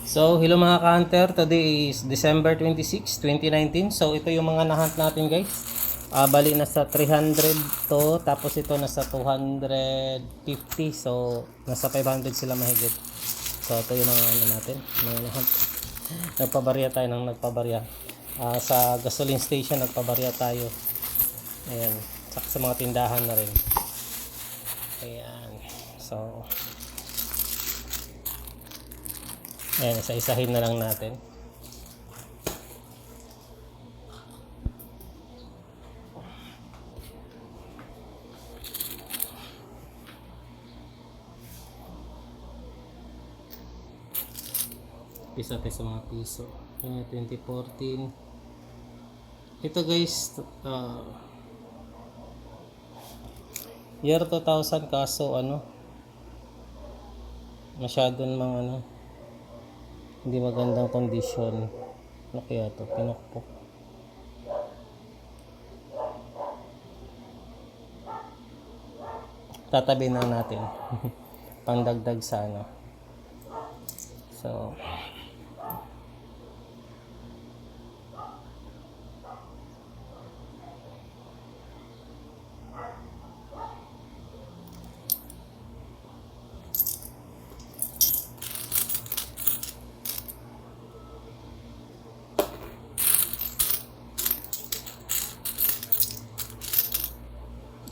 So, hello mga ka-hunter. Today is December 26, 2019. So, ito yung mga nahunt natin guys. Bali nasa 300 to. Tapos ito nasa 250. So, nasa 500 sila mahigit. So, ito yung mga ano natin. Mga nahunt. Nagpabarya tayo ng nagpabarya. Sa gasoline station nagpabarya tayo. Ayan. Saka sa mga tindahan na rin. Ayan. So, ayan, isa-isahin na lang natin. Pisa tayo sa mga piso. Ayan, 2014. Ito guys, year 2000 kaso ano, masyado namang ano, hindi magandang kondisyon. Ano kaya to? Pinukpok. Tatabi na natin. Pangdagdag sa ano. So,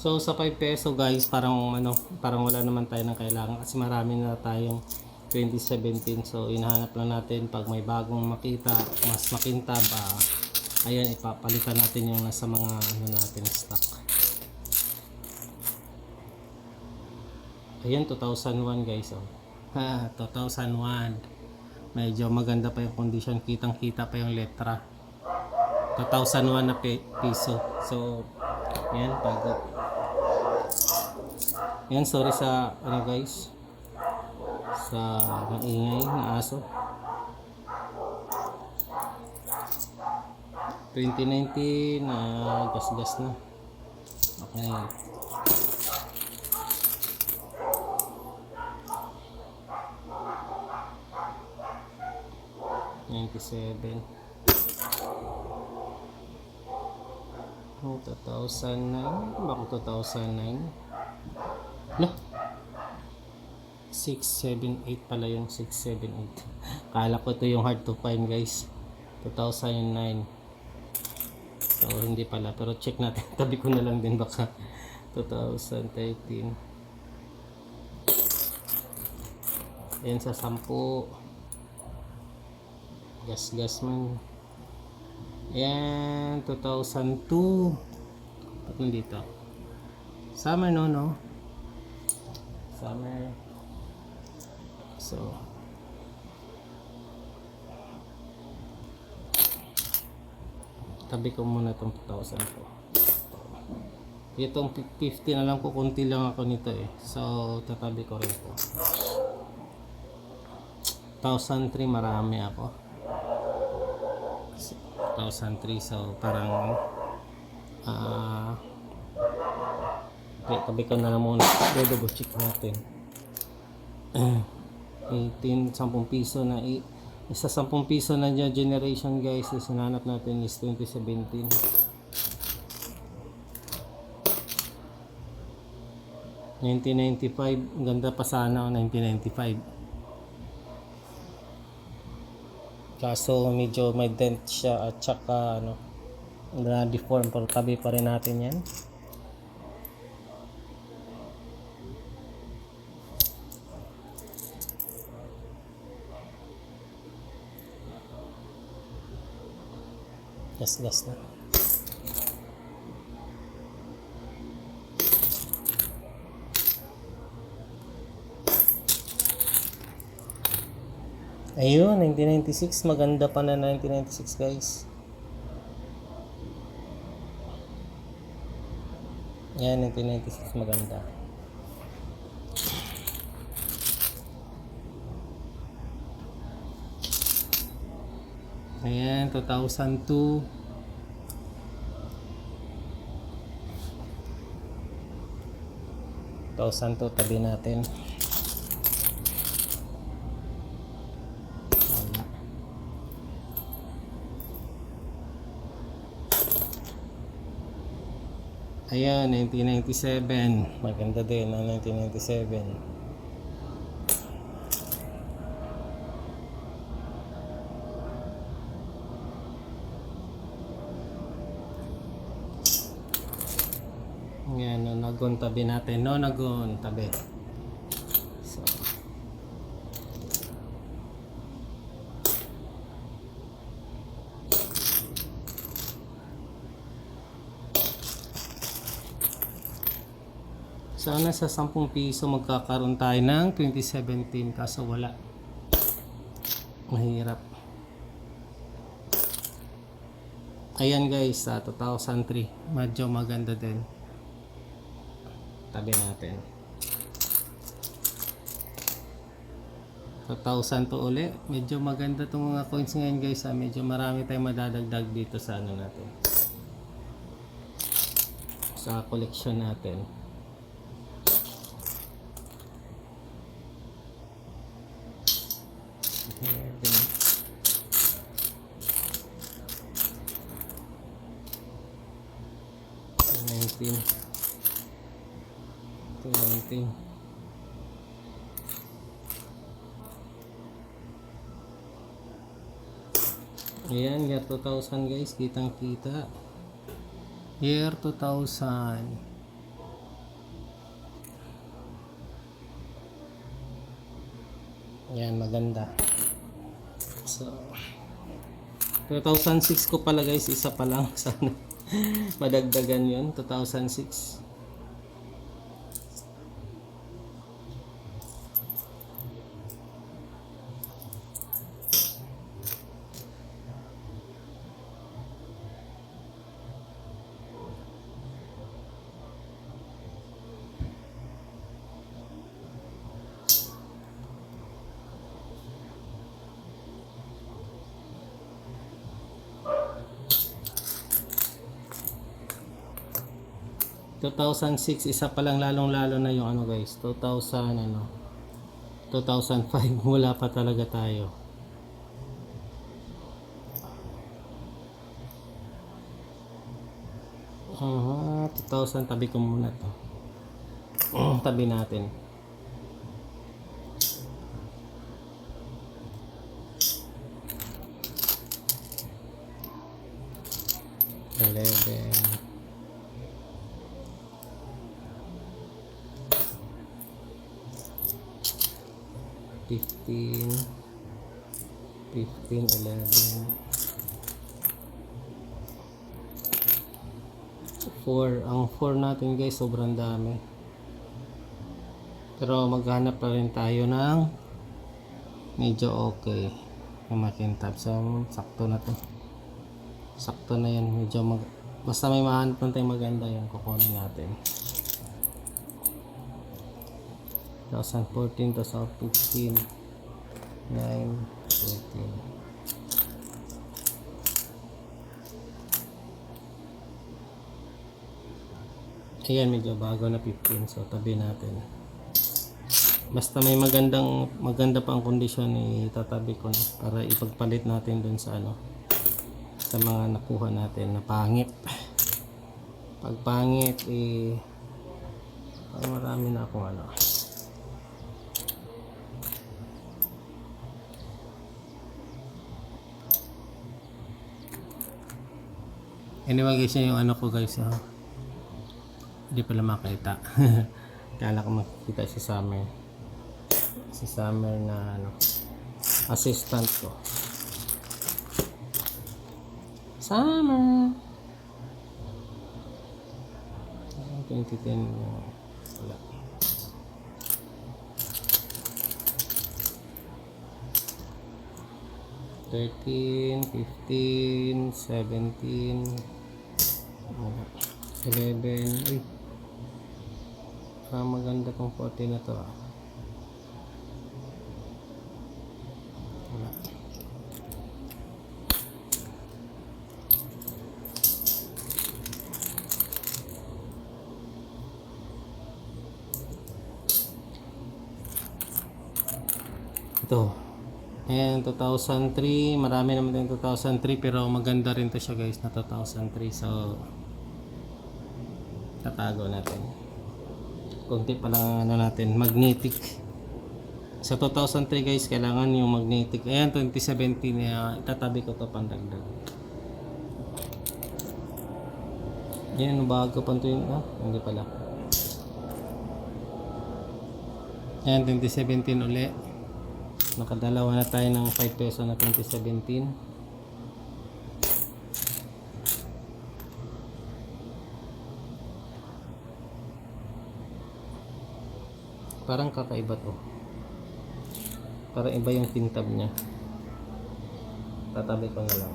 so sa 5 peso guys, parang ano, parang wala naman tayo ng kailangan kasi marami na tayong 2017. So hinahanap lang natin pag may bagong makita, mas makintab, ayan, ipapalitan natin yung nasa mga ano natin stock. Ayan, 2001 guys, oh. 2001. Medyo maganda pa yung condition, kitang-kita pa yung letra. 2001 na piso. So, ayan, bago. Ayan, sorry sa ano guys, sa maingay na aso. 2019 na gas-gas na. Okay. 97. Oh, 2009. Bakit 2009? No? 6, 7, 8 pala yung 6, 7, 8. Kala ko ito yung hard to find guys. 2009. So hindi pala. Pero check natin. Tabi ko na lang din baka 2013. Ayan sa 10. Gas-gas man. Ayan, 2002. Ba't nandito? Summer no? Summer. So, tabi ko muna itong 2000 po. Itong 50 na lang ko, kunti lang ako nito eh. So, tatabi ko rin po. 2003 marami ako. 2003, so parang okay, tabi ko na lang muna. Double check natin. 18, 10 piso na isa 10 piso na generation guys. Is hinanap natin is 2017. $1995, ganda pa sana o 1995. Kaso medyo may dent siya at saka ano, na deform, pero tabi pa rin natin yan. Gas na. Ayun, 1996. Maganda pa na 1996 guys. Yan, 1996 maganda. Ayan, 2002. 2002, tabi natin. Ayan, 1997. Maganda din ang 1997. Ayan, no, nagon tabi natin. No, nagon tabi. So, sana sa 10 piso magkakaroon tayo ng 2017 kaso wala. Mahirap. Ayan guys, sa 2003. Medyo maganda din. Tabi natin. 2,000 to uli. Medyo maganda itong mga coins ngayon guys. Medyo marami tayong madadagdag dito sa ano natin. Sa collection natin. $19. Ayan, year 2000 guys, kitang kita. Year 2000. Ayan, maganda. So, 2006 ko pala guys, isa pa lang. Sana madagdagan yun, 2006. ...2006, isa pa lang lalong-lalo na yung ano guys, 2000 ano, 2005, wala pa talaga tayo. Aha, 2000, tabi ko muna to. Tabi natin. $11. 15, 11, 4. Ang 4 natin guys, sobrang dami. Pero maghanap pa rin tayo ng medyo okay na makintab. So, sakto na to. Sakto na yan. Medyo basta may mahanap lang tayong maganda yan, kukunin natin. 2014, 2015, 9, 13. Ayan, medyo bago na 15. So, tabi natin. Basta may maganda pa ang kondisyon, itatabi ko na para ipagpalit natin dun sa ano, sa mga nakuha natin na pangit. Pag pangit, marami na akong ano. Anyway guys, yung ano ko guys, hindi pala makita. Kala ko makikita si Summer. Si Summer na ano, assistant ko. Summer. 2010 wala. $13, $15, $17, 11. Uy, maganda tong 40 na to Wala. Ito. Ayan, 2003. Marami naman din 2003 pero maganda rin to siya guys na 2003. So, Tatago natin. Konti pa lang ano natin, magnetic. Sa 2003 guys, kailangan yung magnetic. Ayan, 2017, itatabi ko to pandagdag. Yan, bago pa ito yung, hindi pala. Ayan, 2017 uli. Nakadalawa na tayo ng 5 peso na 2017. Parang kakaiba to. Parang iba yung tintab niya. Tatabi ko na lang.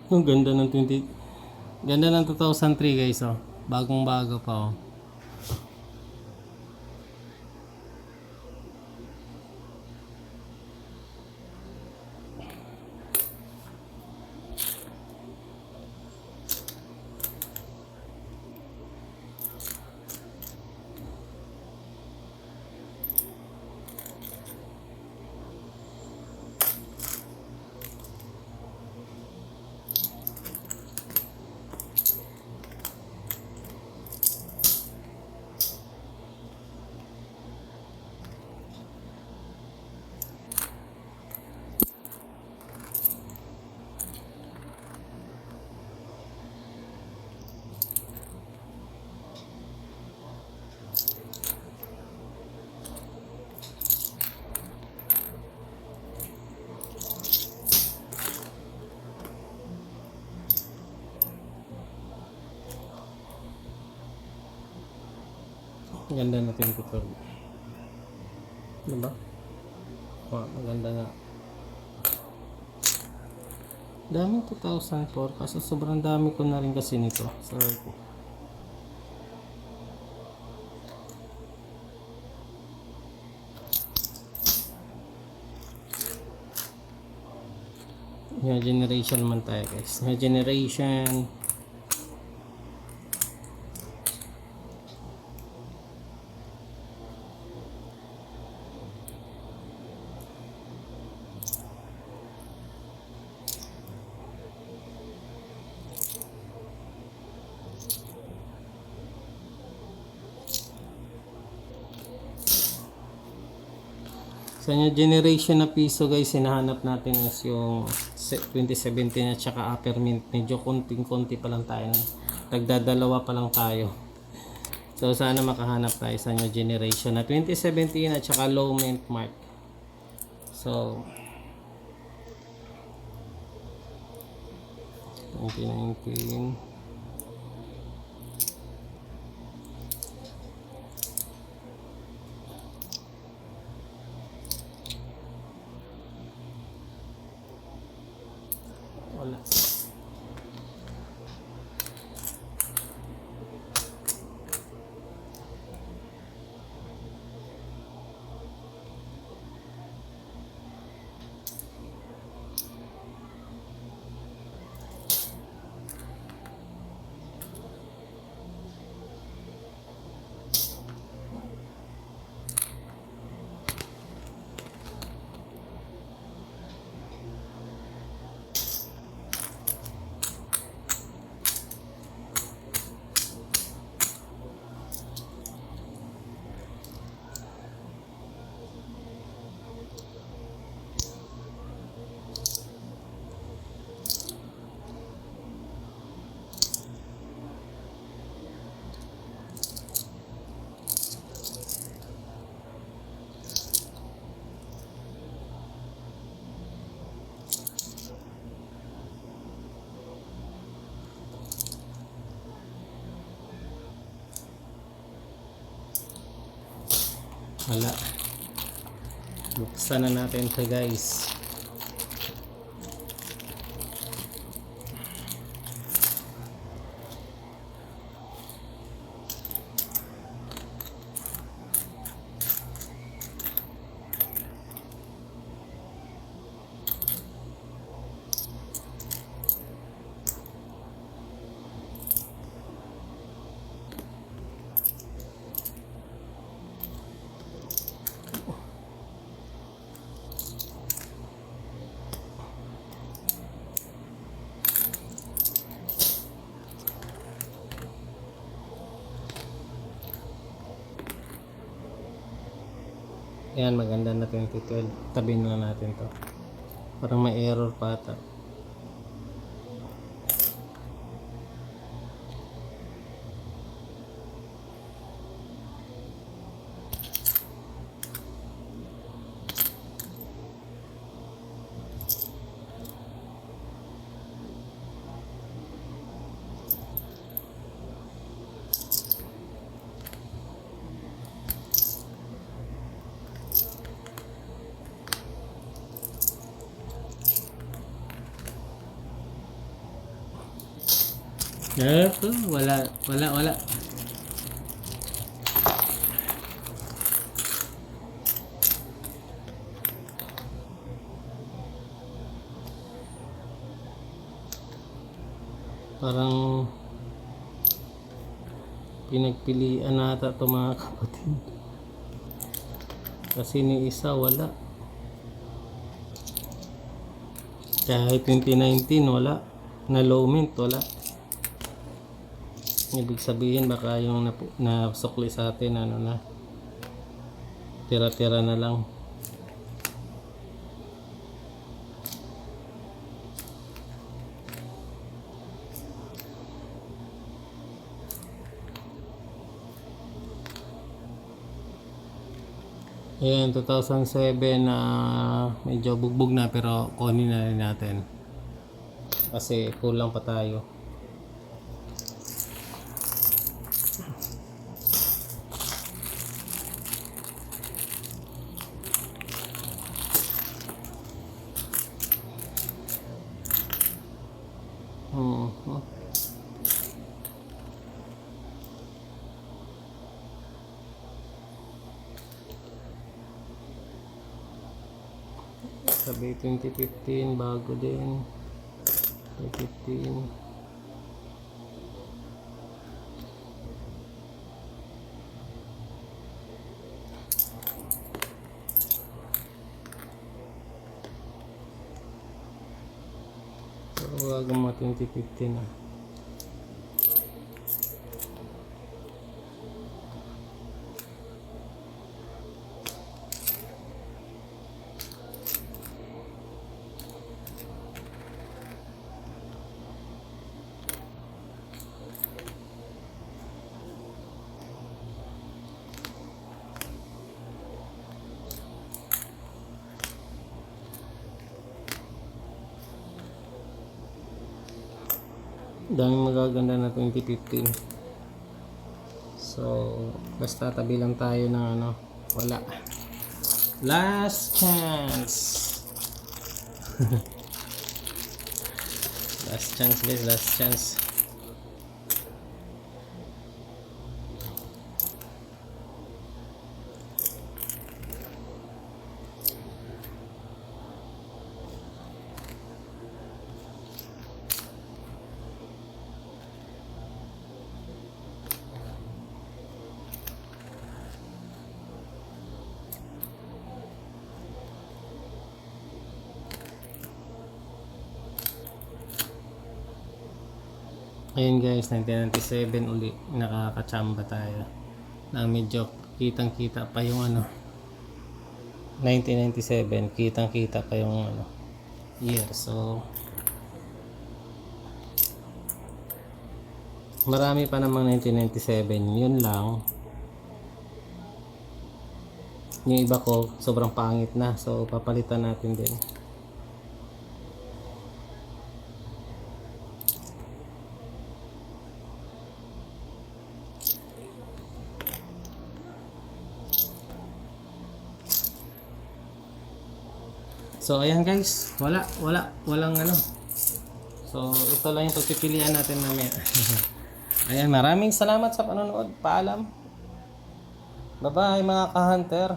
Ang ganda ng 2003 guys, oh. Bagong bago pa, oh. Ganda na 24. Diba? Maganda nga. Daming 2004 kasi sobrang dami ko na rin kasi nito. So, new generation man tayo guys. New generation. Sa new generation na piso guys, hinahanap natin is yung 2017 at saka upper mint. Medyo konting-konti pa lang tayo. Nagdadalawa pa lang tayo. So sana makahanap tayo sa new generation na 2017 at saka low mint mark. So 2019. Wala. Wala. Buksan na natin ito guys. Yan, maganda na 2012. Tabihin na natin to. Parang may error pa ata. Ito, wala. Parang pinagpilian nata ito mga kapatid. Kasi ni isa wala. Kahit 2019 wala. Na low mint wala. Ibig sabihin baka yung nasukli sa atin ano na tira-tira na lang. Ayan, 2007 na medyo bugbog na pero kunin na rin natin kasi kulang pa tayo. Sabi 2015 bago din 2015. So wag mo 2015 na. Daming magaganda na 2015. So basta tabi lang tayo ng ano, wala. Last chance. Last chance guys, last chance. Ayun guys, 1997 uli nakakachamba tayo na medyo kitang kita pa yung ano 1997 kitang kita pa yung ano year. So marami pa namang 1997, yun lang yung iba ko sobrang pangit na, so papalitan natin din. So ayan guys, walang ano. So ito lang yung pagpipilian natin mamaya. Ayan, maraming salamat sa panonood. Paalam. Bye-bye mga ka-hunter.